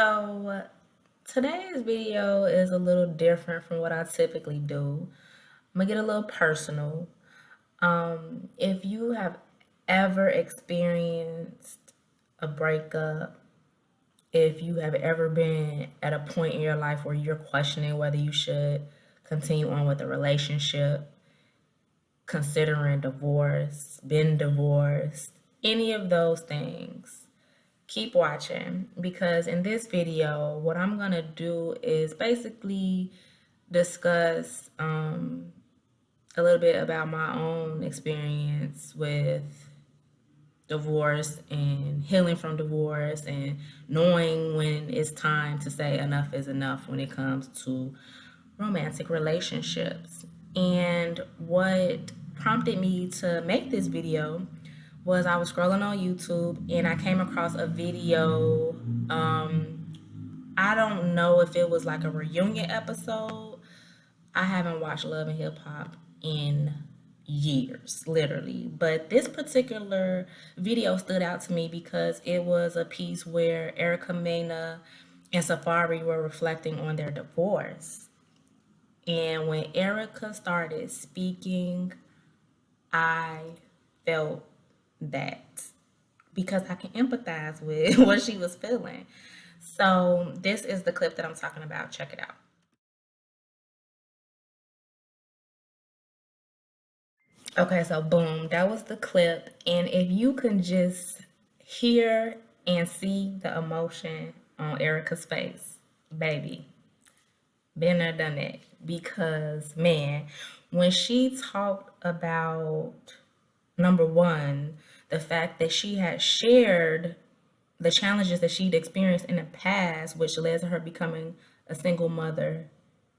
So today's video is a little different from what I typically do. I'm gonna get a little personal. If you have ever experienced a breakup, if you have ever been at a point in your life where you're questioning whether you should continue on with a relationship, considering divorce, been divorced, any of those things, keep watching because in this video, what I'm gonna do is basically discuss a little bit about my own experience with divorce and healing from divorce and knowing when it's time to say enough is enough when it comes to romantic relationships. And what prompted me to make this video was I was scrolling on YouTube and I came across a video. I don't know if it was like a reunion episode. I haven't watched Love and Hip Hop in years, literally. But this particular video stood out to me because it was a piece where Erica Mena and Safari were reflecting on their divorce. And when Erica started speaking, I felt that because I can empathize with what she was feeling. So, this is the clip that I'm talking about. Check it out. Okay, so boom, that was the clip. And if you can just hear and see the emotion on Erica's face, baby, been there, done that. Because, man, when she talked about number one, the fact that she had shared the challenges that she'd experienced in the past, which led to her becoming a single mother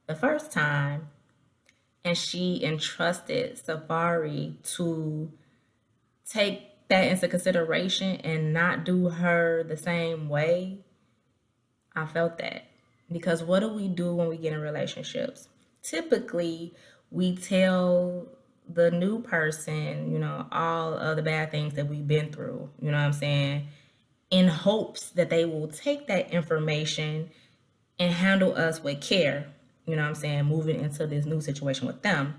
the first time, and she entrusted Safari to take that into consideration and not do her the same way. I felt that. Because what do we do when we get in relationships? Typically, we tell the new person, all of the bad things that we've been through, you know what I'm saying? In hopes that they will take that information and handle us with care, you know what I'm saying, moving into this new situation with them.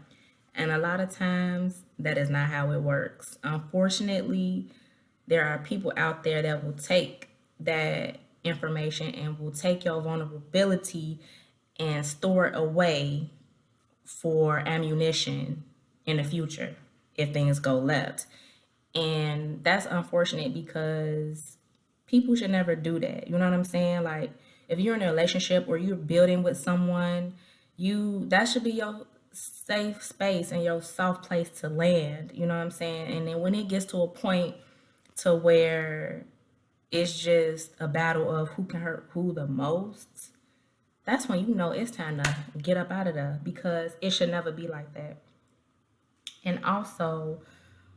And a lot of times that is not how it works. Unfortunately, there are people out there that will take that information and will take your vulnerability and store it away for ammunition in the future if things go left. And that's unfortunate because people should never do that. You know what I'm saying? Like if you're in a relationship or you're building with someone, that should be your safe space and your soft place to land. You know what I'm saying? And then when it gets to a point to where it's just a battle of who can hurt who the most, that's when you know it's time to get up out of there because it should never be like that. And also,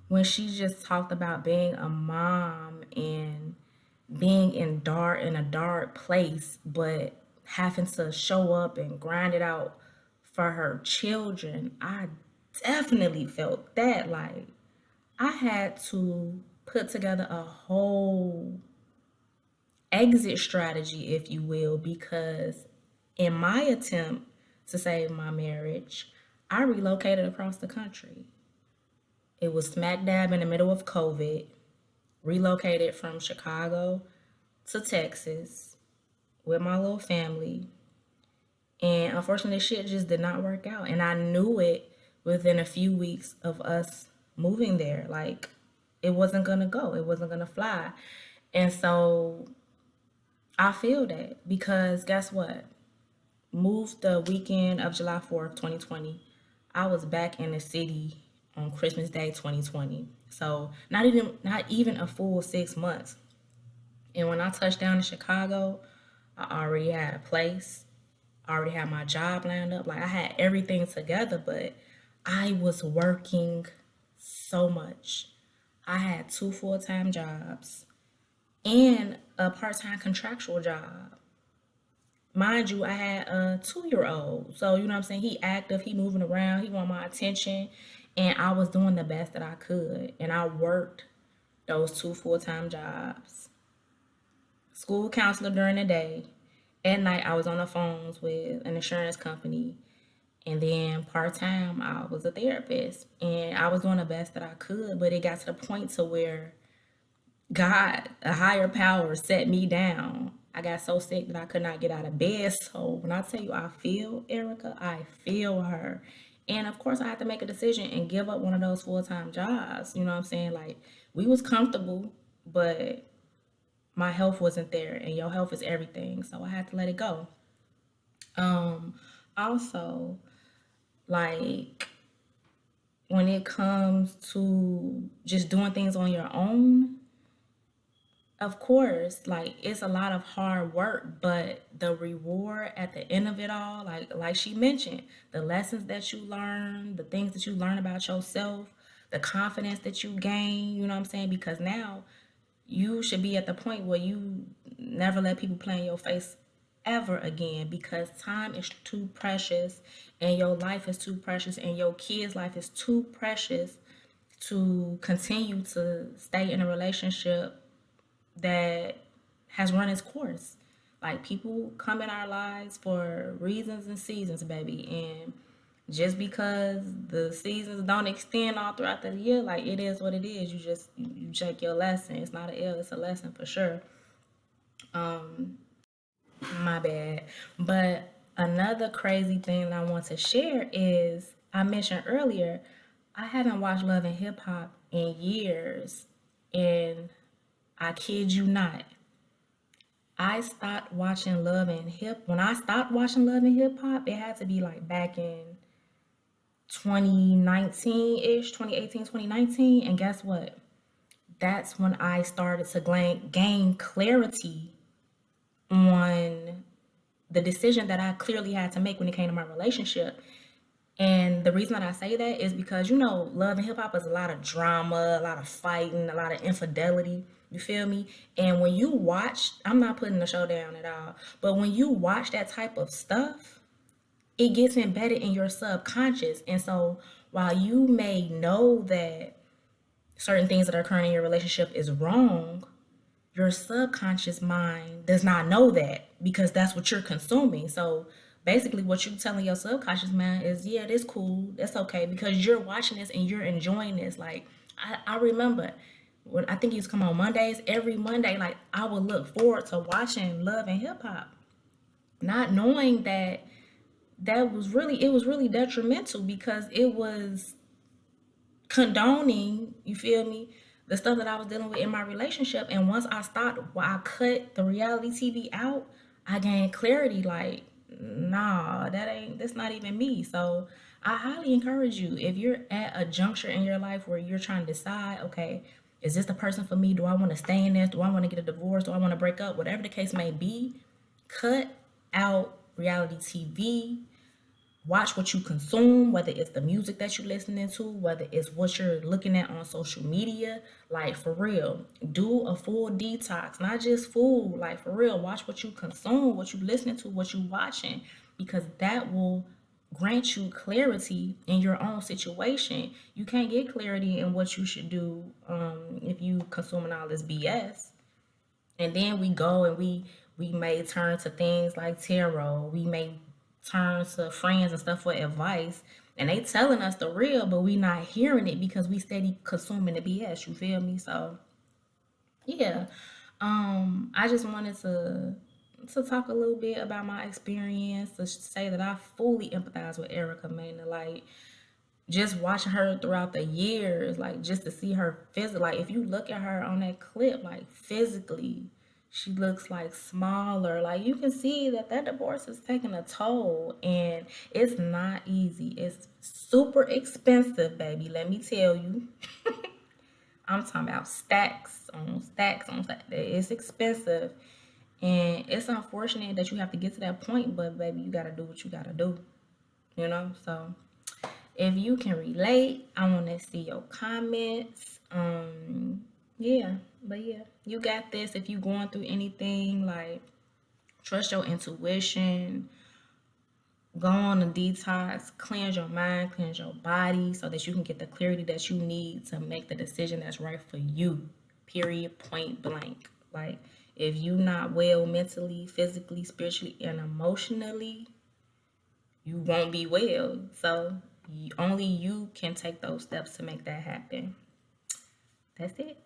when she just talked about being a mom and being in a dark place, but having to show up and grind it out for her children, I definitely felt that. Like I had to put together a whole exit strategy, if you will, because in my attempt to save my marriage, I relocated across the country. It was smack dab in the middle of COVID, relocated from Chicago to Texas with my little family. And unfortunately, shit just did not work out. And I knew it within a few weeks of us moving there. Like, it wasn't going to go, it wasn't going to fly. And so I feel that because guess what? Moved the weekend of July 4th, 2020. I was back in the city on Christmas Day 2020. So not even a full 6 months. And when I touched down in Chicago, I already had a place. I already had my job lined up. Like I had everything together, but I was working so much. I had two full-time jobs and a part-time contractual job. Mind you, I had a 2-year old. So, you know what I'm saying? He active, he moving around, he want my attention. And I was doing the best that I could. And I worked those two full-time jobs. School counselor during the day At night, I was on the phones with an insurance company, and then part time, I was a therapist, and I was doing the best that I could. But it got to the point to where God, a higher power, set me down. I got so sick that I could not get out of bed. So when I tell you I feel Erica, I feel her. And of course I had to make a decision and give up one of those full-time jobs. You know what I'm saying? Like, we was comfortable, but my health wasn't there, and your health is everything. So I had to let it go. Um Also, like, when it comes to just doing things on your own, of course, like, it's a lot of hard work, but the reward at the end of it all, like she mentioned, the lessons that you learn, the things that you learn about yourself, the confidence that you gain, you know what I'm saying? Because now you should be at the point where you never let people play in your face ever again, because time is too precious, and your life is too precious, and your kids' life is too precious to continue to stay in a relationship that has run its course. Like, people come in our lives for reasons and seasons, baby. And just because the seasons don't extend all throughout the year, like, it is what it is. You check your lesson. It's not an L, it's a lesson for sure. My bad. But another crazy thing that I want to share is, I mentioned earlier, I haven't watched Love and Hip Hop in years. And I kid you not, I stopped watching Love and Hip. When I stopped watching Love and Hip Hop, it had to be like back in 2019-ish, 2018, 2019. And guess what? That's when I started to gain clarity on the decision that I clearly had to make when it came to my relationship. And the reason that I say that is because, Love and Hip Hop is a lot of drama, a lot of fighting, a lot of infidelity. You feel me? And when you watch, I'm not putting the show down at all, but when you watch that type of stuff, it gets embedded in your subconscious. And so while you may know that certain things that are occurring in your relationship is wrong, your subconscious mind does not know that, because that's what you're consuming. So basically what you're telling your subconscious mind is, yeah, this cool, that's okay, because you're watching this and you're enjoying this. Like, I remember when I think it used to come on Mondays, every Monday, like, I would look forward to watching Love and Hip Hop, not knowing that it was really detrimental, because it was condoning, you feel me, the stuff that I was dealing with in my relationship. And once I stopped, I cut the reality TV out, I gained clarity. Like, nah, that's not even me. So I highly encourage you, if you're at a juncture in your life where you're trying to decide, okay, is this the person for me? Do I want to stay in this? Do I want to get a divorce? Do I want to break up? Whatever the case may be, cut out reality TV. Watch what you consume, whether it's the music that you're listening to, whether it's what you're looking at on social media. Like, for real, do a full detox, not just food. Like, for real, watch what you consume, what you listening to, what you watching, because that will grant you clarity in your own situation. You can't get clarity in what you should do if you consuming all this BS. And then we go and we may turn to things like tarot. We may turn to friends and stuff for advice, and they telling us the real, but we not hearing it because we steady consuming the BS. You feel me? So yeah, I just wanted to talk a little bit about my experience, to say that I fully empathize with Erica, man. Like, just watching her throughout the years, like, just to see her physically, like, if you look at her on that clip, like, physically, she looks like smaller. Like, you can see that divorce is taking a toll, and it's not easy. It's super expensive, baby. Let me tell you. I'm talking about stacks on stacks on stacks. It's expensive, and it's unfortunate that you have to get to that point, but baby, you gotta do what you gotta do. So if you can relate, I want to see your comments. Yeah, but yeah, you got this. If you going through anything, like, trust your intuition. Go on a detox, cleanse your mind, cleanse your body, so that you can get the clarity that you need to make the decision that's right for you. Period. Point blank. Like, If you not well mentally, physically, spiritually, and emotionally, you won't be well. So only you can take those steps to make that happen. That's it.